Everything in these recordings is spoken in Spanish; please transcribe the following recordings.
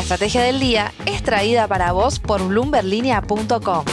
estrategia del día es traída para vos por bloomberlinia.com.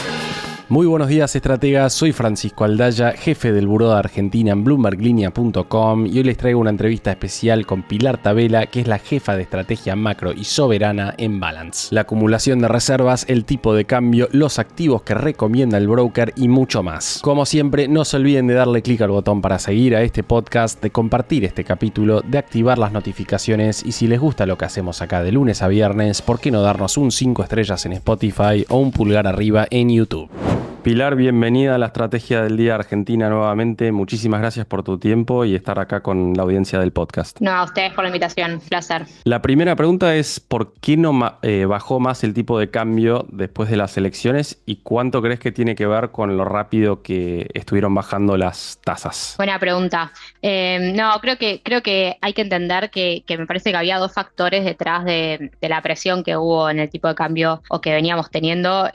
Muy buenos días, estrategas. Soy Francisco Aldaya, jefe del Buró de Argentina en bloomberlinia.com, y hoy les traigo una entrevista especial con Pilar Tabela, que es la jefa de estrategia macro y soberana en Balance. La acumulación de reservas, el tipo de cambio, los activos que recomienda el broker y mucho más. Como siempre, no se olviden de darle clic al botón para seguir a este podcast, de compartir este capítulo, de activar las notificaciones y si les gusta lo que hacemos acá de lunes a viernes, ¿por qué no darnos un 5 estrellas en Spotify o un pulgar arriba en YouTube? Pilar, bienvenida a la Estrategia del Día Argentina nuevamente. Muchísimas gracias por tu tiempo y estar acá con la audiencia del podcast. No, a ustedes por la invitación, placer. La primera pregunta es ¿por qué no bajó más el tipo de cambio después de las elecciones y cuánto crees que tiene que ver con lo rápido que estuvieron bajando las tasas? Buena pregunta. No, creo que hay que entender que me parece que había dos factores detrás de la presión que hubo en el tipo de cambio o que veníamos teniendo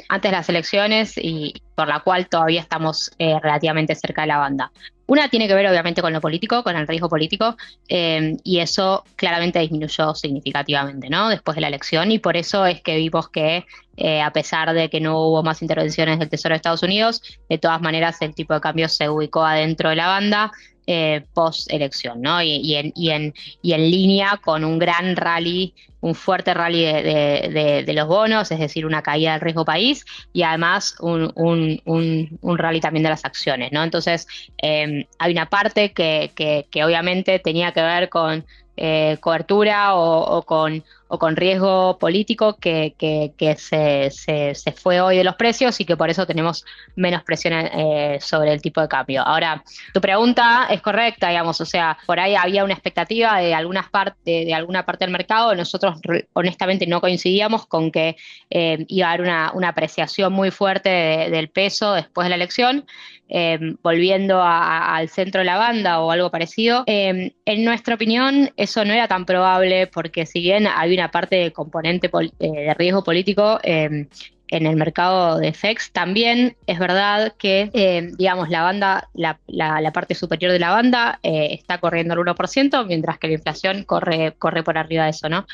antes de las elecciones y por la cual todavía estamos relativamente cerca de la banda. Una tiene que ver obviamente con lo político, con el riesgo político, y eso claramente disminuyó significativamente, ¿no? Después de la elección, y por eso es que vimos que a pesar de que no hubo más intervenciones del Tesoro de Estados Unidos, de todas maneras el tipo de cambio se ubicó adentro de la banda post-elección, ¿no? Y en línea con un gran rally, un fuerte rally de los bonos, es decir, una caída del riesgo país y además un rally también de las acciones, ¿no? Entonces, hay una parte que obviamente tenía que ver con cobertura o con riesgo político que se fue hoy de los precios y que por eso tenemos menos presión sobre el tipo de cambio. Ahora, tu pregunta es correcta, digamos, o sea, por ahí había una expectativa de alguna parte del mercado. Nosotros honestamente no coincidíamos con que iba a haber una apreciación muy fuerte del peso después de la elección, volviendo al centro de la banda o algo parecido. En nuestra opinión, eso no era tan probable porque si bien había una parte de componente de riesgo político en el mercado de FX, también es verdad que, digamos, la banda, la parte superior de la banda está corriendo al 1%, mientras que la inflación corre por arriba de eso, ¿no?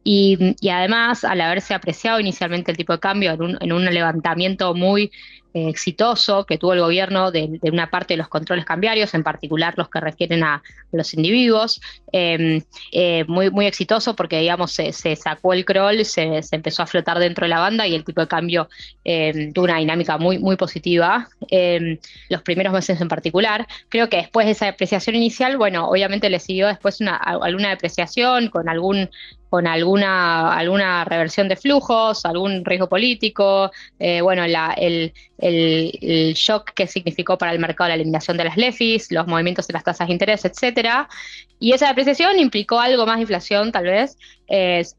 Y además, al haberse apreciado inicialmente el tipo de cambio en un levantamiento muy exitoso que tuvo el gobierno de una parte de los controles cambiarios, en particular los que refieren a los individuos, muy, muy exitoso porque, digamos, se sacó el crawl, se empezó a flotar dentro de la banda y el tipo de cambio tuvo una dinámica muy, muy positiva los primeros meses en particular. Creo que después de esa depreciación inicial, bueno, obviamente le siguió después alguna depreciación con alguna reversión de flujos, algún riesgo político, bueno, el shock que significó para el mercado la eliminación de las LEFIs, los movimientos de las tasas de interés, etcétera. Y esa depreciación implicó algo más de inflación, tal vez,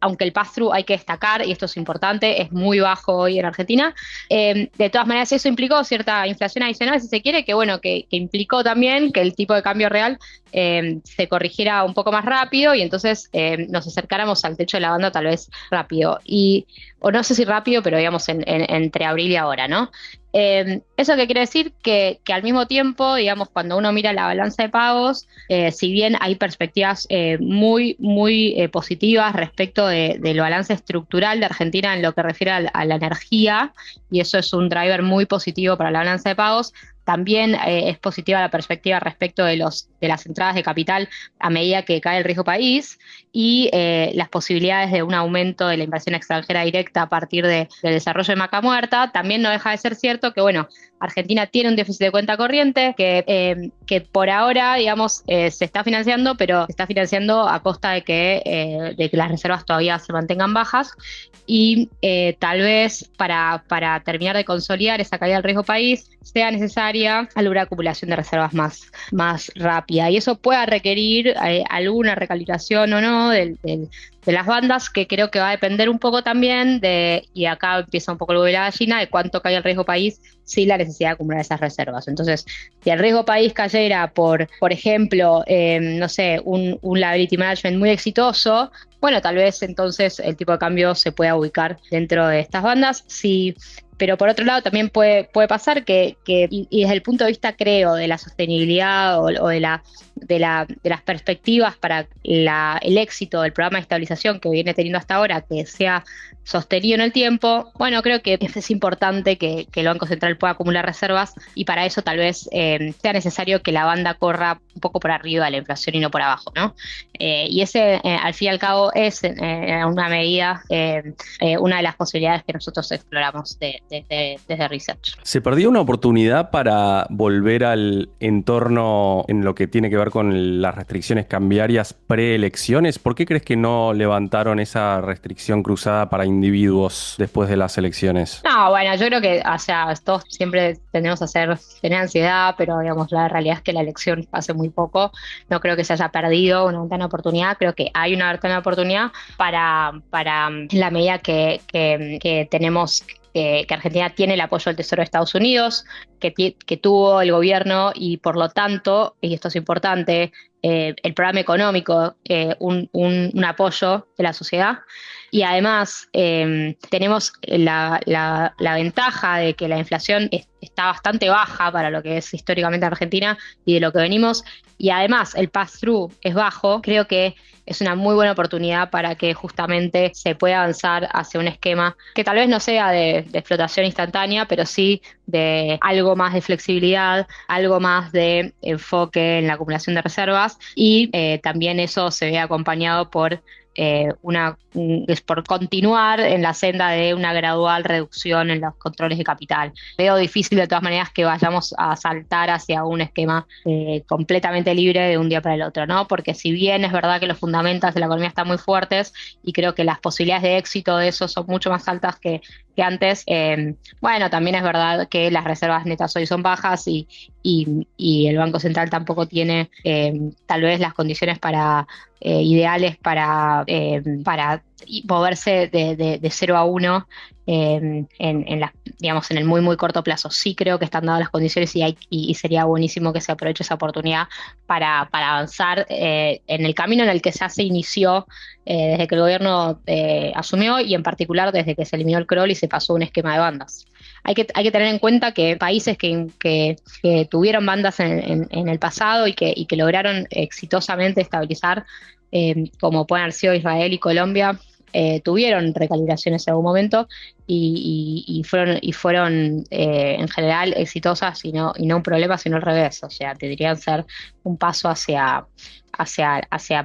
aunque el pass-through, hay que destacar, y esto es importante, es muy bajo hoy en Argentina. De todas maneras, eso implicó cierta inflación adicional, si se quiere, que bueno, que implicó también que el tipo de cambio real se corrigiera un poco más rápido y entonces nos acercáramos al techo de la banda tal vez rápido. O no sé si rápido, pero digamos entre abril y ahora, ¿no? ¿Eso qué quiere decir? Que al mismo tiempo, digamos, cuando uno mira la balanza de pagos, si bien hay perspectivas muy, muy positivas respecto del balance estructural de Argentina en lo que refiere a la energía, y eso es un driver muy positivo para la balanza de pagos, también es positiva la perspectiva respecto de las entradas de capital a medida que cae el riesgo país y las posibilidades de un aumento de la inversión extranjera directa a partir del desarrollo de Vaca Muerta. También no deja de ser cierto que, bueno, Argentina tiene un déficit de cuenta corriente que por ahora, digamos, se está financiando, pero se está financiando a costa de que las reservas todavía se mantengan bajas y tal vez para terminar de consolidar esa caída del riesgo país sea necesaria alguna acumulación de reservas más rápida, y eso pueda requerir alguna recalibración o no de las bandas, que creo que va a depender un poco también y acá empieza un poco el huevo de la gallina, de cuánto cae el riesgo país sin la necesidad de acumular esas reservas. Entonces, si el riesgo país cayera por ejemplo, no sé, un liability management muy exitoso, bueno, tal vez entonces el tipo de cambio se pueda ubicar dentro de estas bandas. Sí. Pero por otro lado también puede pasar que y desde el punto de vista, creo, de la sostenibilidad o de de las perspectivas para el éxito del programa de estabilización que viene teniendo hasta ahora, que sea sostenido en el tiempo, bueno, creo que es importante que el Banco Central pueda acumular reservas y para eso tal vez sea necesario que la banda corra un poco por arriba de la inflación y no por abajo, ¿no? Y ese, al fin y al cabo, es en una medida una de las posibilidades que nosotros exploramos desde Research. ¿Se perdió una oportunidad para volver al entorno en lo que tiene que ver con las restricciones cambiarias preelecciones? ¿Por qué crees que no levantaron esa restricción cruzada para individuos después de las elecciones? No, bueno, yo creo que, o sea, todos siempre tendemos a tener ansiedad, pero digamos, la realidad es que la elección fue hace muy poco. No creo que se haya perdido una ventana de oportunidad. Creo que hay una ventana de oportunidad para en la medida que tenemos que Argentina tiene el apoyo del Tesoro de Estados Unidos, que tuvo el gobierno y por lo tanto, y esto es importante, el programa económico, un apoyo de la sociedad. Y además tenemos la ventaja de que la inflación está bastante baja para lo que es históricamente Argentina y de lo que venimos. Y además el pass-through es bajo. Creo que es una muy buena oportunidad para que justamente se pueda avanzar hacia un esquema que tal vez no sea de explotación instantánea, pero sí de algo más de flexibilidad, algo más de enfoque en la acumulación de reservas y también eso se ve acompañado por por continuar en la senda de una gradual reducción en los controles de capital. Veo difícil de todas maneras que vayamos a saltar hacia un esquema completamente libre de un día para el otro, ¿no? Porque si bien es verdad que los fundamentos de la economía están muy fuertes y creo que las posibilidades de éxito de eso son mucho más altas que antes, bueno, también es verdad que las reservas netas hoy son bajas y el Banco Central tampoco tiene tal vez las condiciones ideales para moverse de 0 a 1 digamos, en el muy, muy corto plazo. Sí creo que están dadas las condiciones y sería buenísimo que se aproveche esa oportunidad para avanzar en el camino en el que ya se inició desde que el gobierno asumió y en particular desde que se eliminó el crawl y se pasó a un esquema de bandas. Hay que tener en cuenta que países que tuvieron bandas en el pasado y que lograron exitosamente estabilizar, como pueden haber sido Israel y Colombia, tuvieron recalibraciones en algún momento y fueron en general exitosas y no un problema, sino al revés. O sea, deberían ser un paso hacia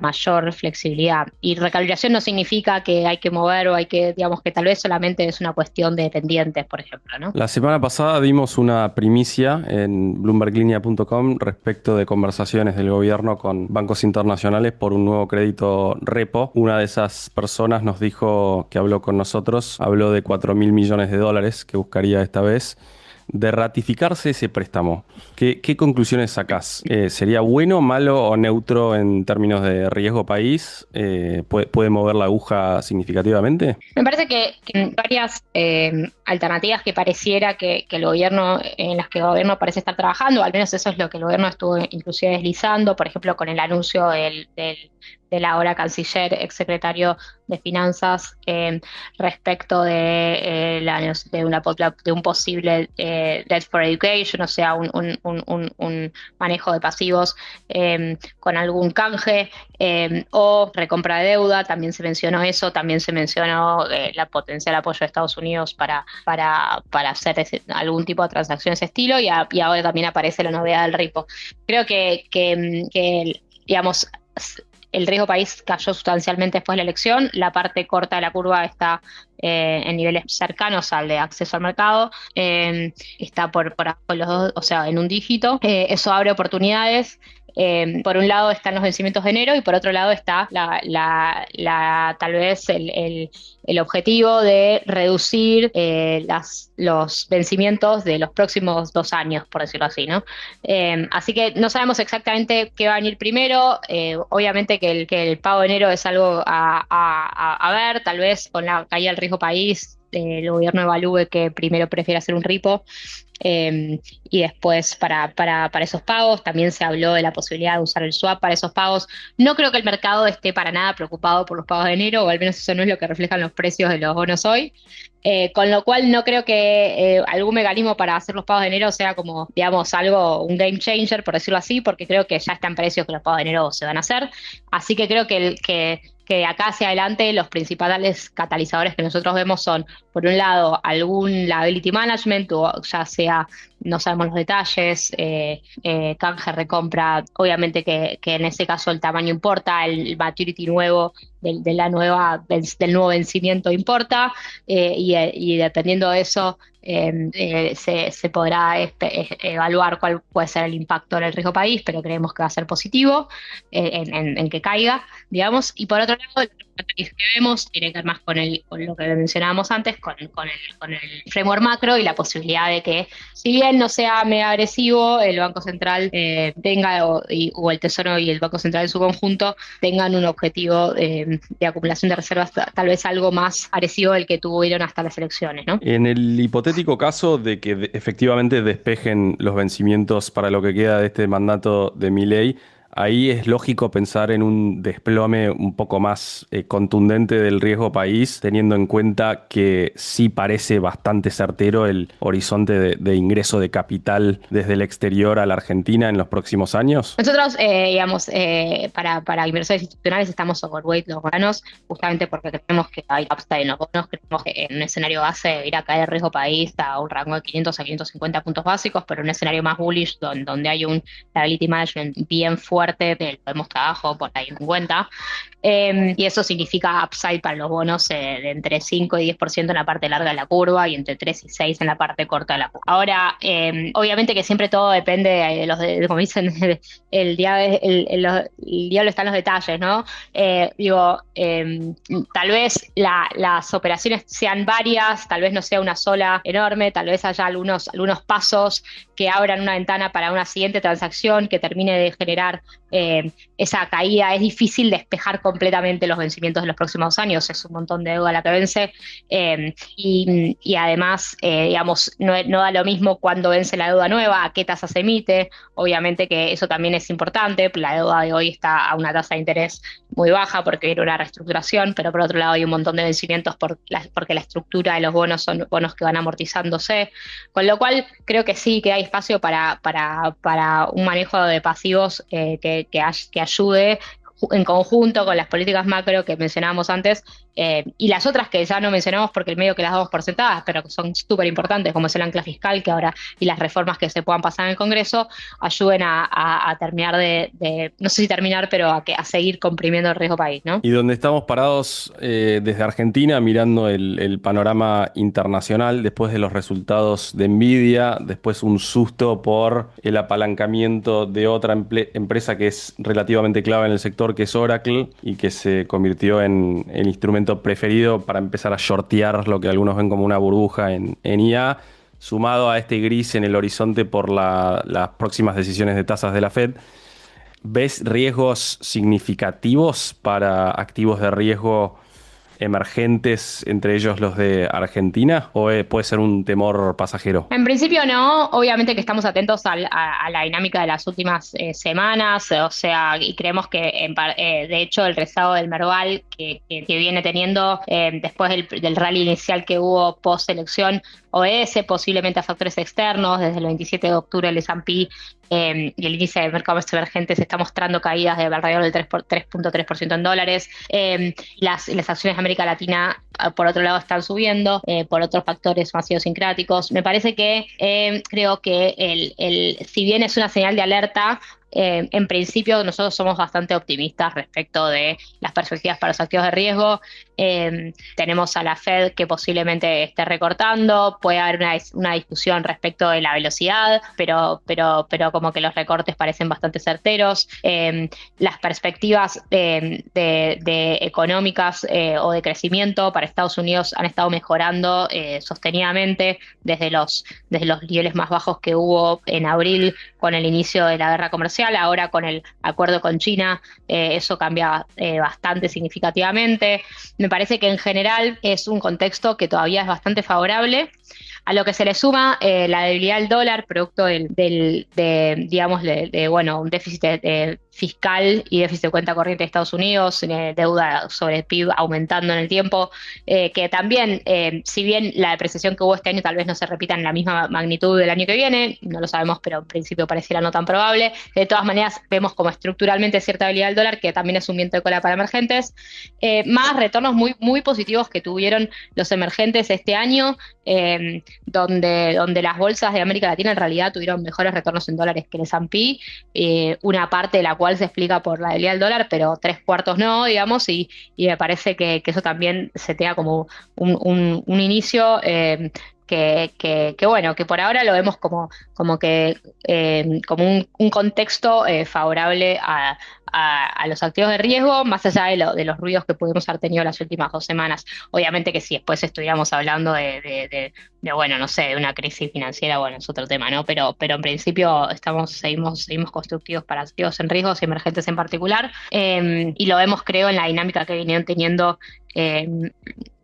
mayor flexibilidad. Y recalibración no significa que hay que mover o digamos que tal vez solamente es una cuestión de pendientes, por ejemplo, ¿no? La semana pasada dimos una primicia en bloomberglinea.com respecto de conversaciones del gobierno con bancos internacionales por un nuevo crédito repo. Una de esas personas nos dijo que habló con nosotros, habló de 4.000 millones de dólares que buscaría esta vez. De ratificarse ese préstamo, ¿qué conclusiones sacás? ¿Sería bueno, malo o neutro en términos de riesgo país? ¿Puede mover la aguja significativamente? Me parece que varias alternativas que pareciera que el gobierno, en las que el gobierno parece estar trabajando, al menos eso es lo que el gobierno estuvo inclusive deslizando, por ejemplo, con el anuncio del ahora canciller, exsecretario de Finanzas, respecto de un posible debt for education, o sea, un manejo de pasivos con algún canje o recompra de deuda. También se mencionó eso, también se mencionó la potencial apoyo de Estados Unidos para hacer algún tipo de transacción de ese estilo y ahora también aparece la novedad del repo. Creo que digamos, el riesgo país cayó sustancialmente después de la elección. La parte corta de la curva está en niveles cercanos al de acceso al mercado. Está por abajo de los dos, o sea, en un dígito. Eso abre oportunidades. Por un lado están los vencimientos de enero y por otro lado está tal vez el objetivo de reducir los vencimientos de los próximos 2 años, por decirlo así, ¿no? Así que no sabemos exactamente qué va a venir primero. Obviamente que el pago de enero es algo a ver, tal vez con la caída del riesgo país el gobierno evalúe que primero prefiere hacer un repo. Y después para esos pagos también se habló de la posibilidad de usar el swap para esos pagos. No creo que el mercado esté para nada preocupado por los pagos de enero, o al menos eso no es lo que reflejan los precios de los bonos hoy. Con lo cual no creo que algún mecanismo para hacer los pagos de enero sea como, digamos, un game changer, por decirlo así, porque creo que ya está en precios que los pagos de enero se van a hacer. Así que creo que de acá hacia adelante los principales catalizadores que nosotros vemos son, por un lado, algún liability management, o ya sea, no sabemos los detalles, canje, recompra, obviamente que en ese caso el tamaño importa, el maturity nuevo del nuevo vencimiento importa, y dependiendo de eso se podrá evaluar cuál puede ser el impacto en el riesgo país, pero creemos que va a ser positivo en que caiga, digamos. Y por otro lado, el que vemos tiene que ver más con lo que mencionábamos antes, con el framework macro y la posibilidad de que, si bien no sea mega agresivo, el Banco Central tenga, o el Tesoro y el Banco Central en su conjunto tengan un objetivo de acumulación de reservas tal vez algo más agresivo del que tuvieron hasta las elecciones, ¿no? En el hipotético caso de que efectivamente despejen los vencimientos para lo que queda de este mandato de Milei, ahí es lógico pensar en un desplome un poco más contundente del riesgo país, teniendo en cuenta que sí parece bastante certero el horizonte de ingreso de capital desde el exterior a la Argentina en los próximos años. Nosotros, digamos, para inversores institucionales estamos overweight los bonos, justamente porque creemos que hay upside en los bonos, creemos que en un escenario base debería caer el riesgo país a un rango de 500 a 550 puntos básicos, pero en un escenario más bullish, donde hay un liability management bien fuerte, lo hemos trabajado por ahí en cuenta, y eso significa upside para los bonos de entre 5 y 10% en la parte larga de la curva y entre 3 y 6 en la parte corta de la curva. Ahora, obviamente que siempre todo depende como dicen, el diablo está en los detalles, ¿no? Tal vez las operaciones sean varias, tal vez no sea una sola enorme, tal vez haya algunos pasos que abran una ventana para una siguiente transacción que termine de generar esa caída. Es difícil despejar completamente los vencimientos de los próximos años, es un montón de deuda la que vence, y además, digamos, no da lo mismo cuando vence la deuda nueva, a qué tasa se emite. Obviamente que eso también es importante, la deuda de hoy está a una tasa de interés muy baja porque era una reestructuración, pero por otro lado hay un montón de vencimientos porque la estructura de los bonos son bonos que van amortizándose, con lo cual creo que sí, que hay espacio para un manejo de pasivos que ayude en conjunto con las políticas macro que mencionábamos antes, y las otras que ya no mencionamos porque medio que las damos por sentadas, pero que son súper importantes, como es el ancla fiscal, que ahora, y las reformas que se puedan pasar en el Congreso, ayuden a terminar no sé si terminar, pero a seguir comprimiendo el riesgo país, ¿no? Y donde estamos parados desde Argentina, mirando el panorama internacional, después de los resultados de Nvidia, después un susto por el apalancamiento de otra empresa que es relativamente clave en el sector, que es Oracle, y que se convirtió en el instrumento preferido para empezar a shortear lo que algunos ven como una burbuja en IA, sumado a este gris en el horizonte por las próximas decisiones de tasas de la Fed. ¿Ves riesgos significativos para activos de riesgo emergentes, entre ellos los de Argentina? ¿O puede ser un temor pasajero? En principio no, obviamente que estamos atentos a la dinámica de las últimas semanas, o sea, y creemos que de hecho el rezago del Merval que viene teniendo después del rally inicial que hubo post elección obedece posiblemente a factores externos. Desde el 27 de octubre el S&P y el índice de mercados emergentes está mostrando caídas de alrededor del 3.3% en dólares. Las acciones de América Latina, por otro lado, están subiendo por otros factores más idiosincráticos. Me parece que creo que si bien es una señal de alerta, en principio nosotros somos bastante optimistas respecto de las perspectivas para los activos de riesgo. Tenemos a la Fed que posiblemente esté recortando, puede haber una discusión respecto de la velocidad, pero como que los recortes parecen bastante certeros. Las perspectivas de económicas o de crecimiento para Estados Unidos han estado mejorando sostenidamente desde los niveles más bajos que hubo en abril con el inicio de la guerra comercial. comercial. Ahora con el acuerdo con China, eso cambia bastante significativamente. Me parece que en general es un contexto que todavía es bastante favorable, a lo que se le suma la debilidad del dólar, producto digamos, bueno, un déficit fiscal y déficit de cuenta corriente de Estados Unidos, deuda sobre el PIB aumentando en el tiempo, que también, si bien la depreciación que hubo este año tal vez no se repita en la misma magnitud del año que viene, no lo sabemos, pero en principio pareciera no tan probable. De todas maneras, vemos como estructuralmente cierta debilidad del dólar, que también es un viento de cola para emergentes, más retornos muy, muy positivos que tuvieron los emergentes este año, donde las bolsas de América Latina en realidad tuvieron mejores retornos en dólares que el S&P, una parte de la cual se explica por la debilidad del dólar, pero 3/4 no, digamos, y me parece que eso también setea como un inicio, bueno, que por ahora lo vemos como que como un contexto favorable a los activos de riesgo, más allá de los ruidos que pudimos haber tenido las últimas 2 semanas. Obviamente que si después estuviéramos hablando bueno, no sé, de una crisis financiera, bueno, es otro tema, ¿no? Pero en principio seguimos constructivos para activos en riesgos y emergentes en particular, y lo vemos, creo, en la dinámica que vinieron teniendo,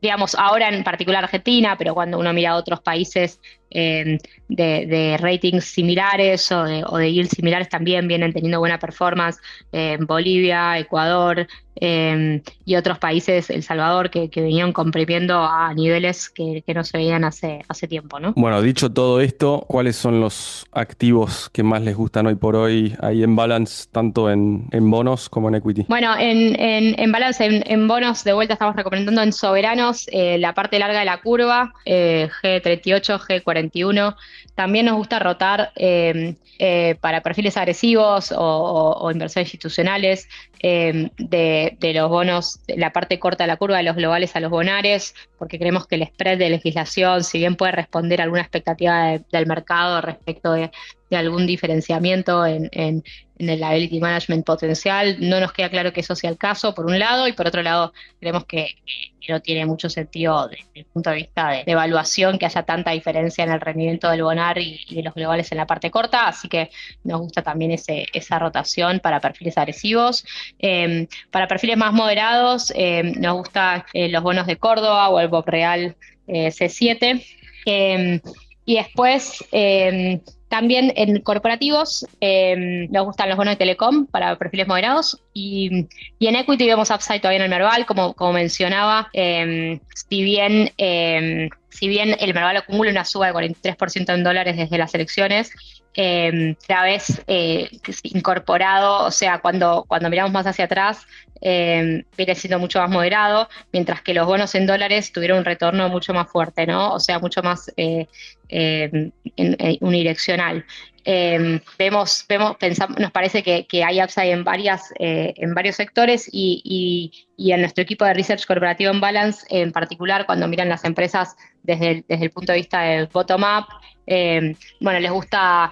digamos, ahora en particular Argentina, pero cuando uno mira a otros países de ratings similares o de yields similares, también vienen teniendo buena performance, Bolivia, Ecuador, y otros países, El Salvador, que vinieron comprimiendo a niveles que no se veían hace tiempo, ¿no? Bueno, dicho todo esto, ¿cuáles son los activos que más les gustan hoy por hoy ahí en Balance, tanto en bonos como en equity? Bueno, en balance, en bonos, de vuelta estamos recomendando en soberanos la parte larga de la curva, G38, G41. También nos gusta rotar para perfiles agresivos o inversores institucionales, de los bonos, la parte corta de la curva, de los globales a los bonares, porque creemos que el spread de legislación, si bien puede responder a alguna expectativa del mercado respecto de algún diferenciamiento en el liability management potencial, no nos queda claro que eso sea el caso, por un lado, y por otro lado, creemos que no tiene mucho sentido desde el punto de vista de evaluación que haya tanta diferencia en el rendimiento del bonar y de los globales en la parte corta, así que nos gusta también esa rotación para perfiles agresivos. Para perfiles más moderados, nos gustan los bonos de Córdoba o el BOP Real C7. Y después, también en corporativos, nos gustan los bonos de Telecom para perfiles moderados. Y en equity vemos upside todavía en el Merval, como mencionaba, si bien el Merval acumula una suba de 43% en dólares desde las elecciones, cada vez incorporado, o sea, cuando miramos más hacia atrás, viene siendo mucho más moderado, mientras que los bonos en dólares tuvieron un retorno mucho más fuerte, ¿no? O sea, mucho más unidireccional. Pensamos, nos parece que hay upside en varios sectores, y en nuestro equipo de Research Corporativo en Balance, en particular, cuando miran las empresas desde el punto de vista del bottom-up, bueno, les gusta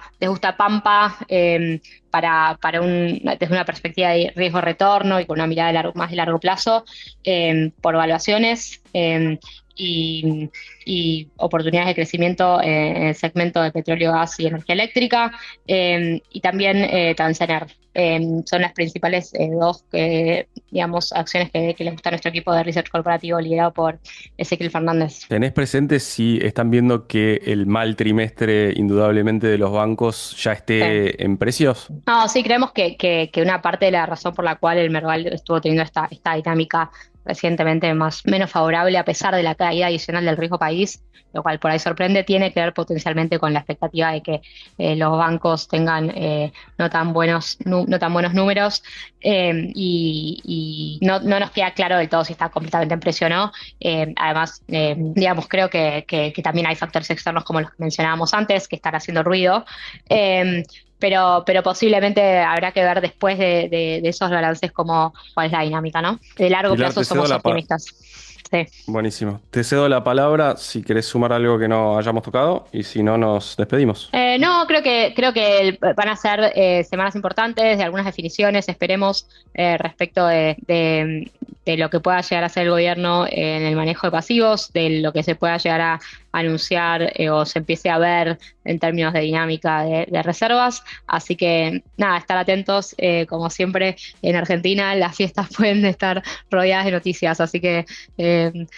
Pampa, desde una perspectiva de riesgo-retorno y con una mirada más de largo plazo, por evaluaciones, y oportunidades de crecimiento en el segmento de petróleo, gas y energía eléctrica, y también Transener. Son las principales dos digamos, acciones que les gusta a nuestro equipo de Research Corporativo liderado por Ezequiel Fernández. ¿Tenés presente si están viendo que el mal trimestre indudablemente de los bancos ya esté en precios? No, sí, creemos que una parte de la razón por la cual el Merval estuvo teniendo esta dinámica recientemente menos favorable, a pesar de la caída adicional del riesgo país, lo cual por ahí sorprende, tiene que ver potencialmente con la expectativa de que los bancos tengan no tan buenos números, y no nos queda claro del todo si está completamente en precio o no. Además, digamos, creo que también hay factores externos como los que mencionábamos antes que están haciendo ruido. Pero posiblemente habrá que ver después de esos balances cuál es la dinámica, ¿no? De largo Pilar, plazo te cedo somos optimistas. Sí. Buenísimo. Te cedo la palabra si querés sumar algo que no hayamos tocado y si no, nos despedimos. No, creo que van a ser semanas importantes de algunas definiciones, esperemos, respecto de lo que pueda llegar a hacer el gobierno en el manejo de pasivos, de lo que se pueda llegar a anunciar o se empiece a ver en términos de dinámica de reservas. Así que nada, estar atentos. Como siempre en Argentina las fiestas pueden estar rodeadas de noticias, así que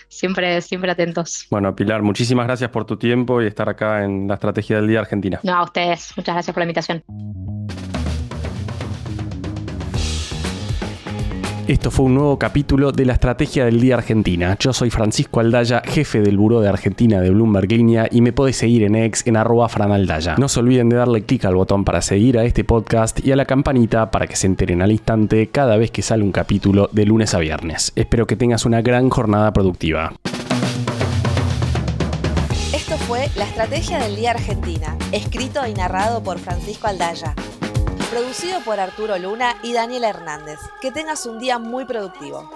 siempre atentos. Bueno, Pilar, muchísimas gracias por tu tiempo y estar acá en la Estrategia del Día Argentina. No, a ustedes, muchas gracias por la invitación. Esto fue un nuevo capítulo de la Estrategia del Día Argentina. Yo soy Francisco Aldaya, jefe del Buró de Argentina de Bloomberg Línea, y me podés seguir en X en @franaldaya. No se olviden de darle clic al botón para seguir a este podcast y a la campanita para que se enteren al instante cada vez que sale un capítulo de lunes a viernes. Espero que tengas una gran jornada productiva. Esto fue La Estrategia del Día Argentina, escrito y narrado por Francisco Aldaya. Producido por Arturo Luna y Daniela Hernández. Que tengas un día muy productivo.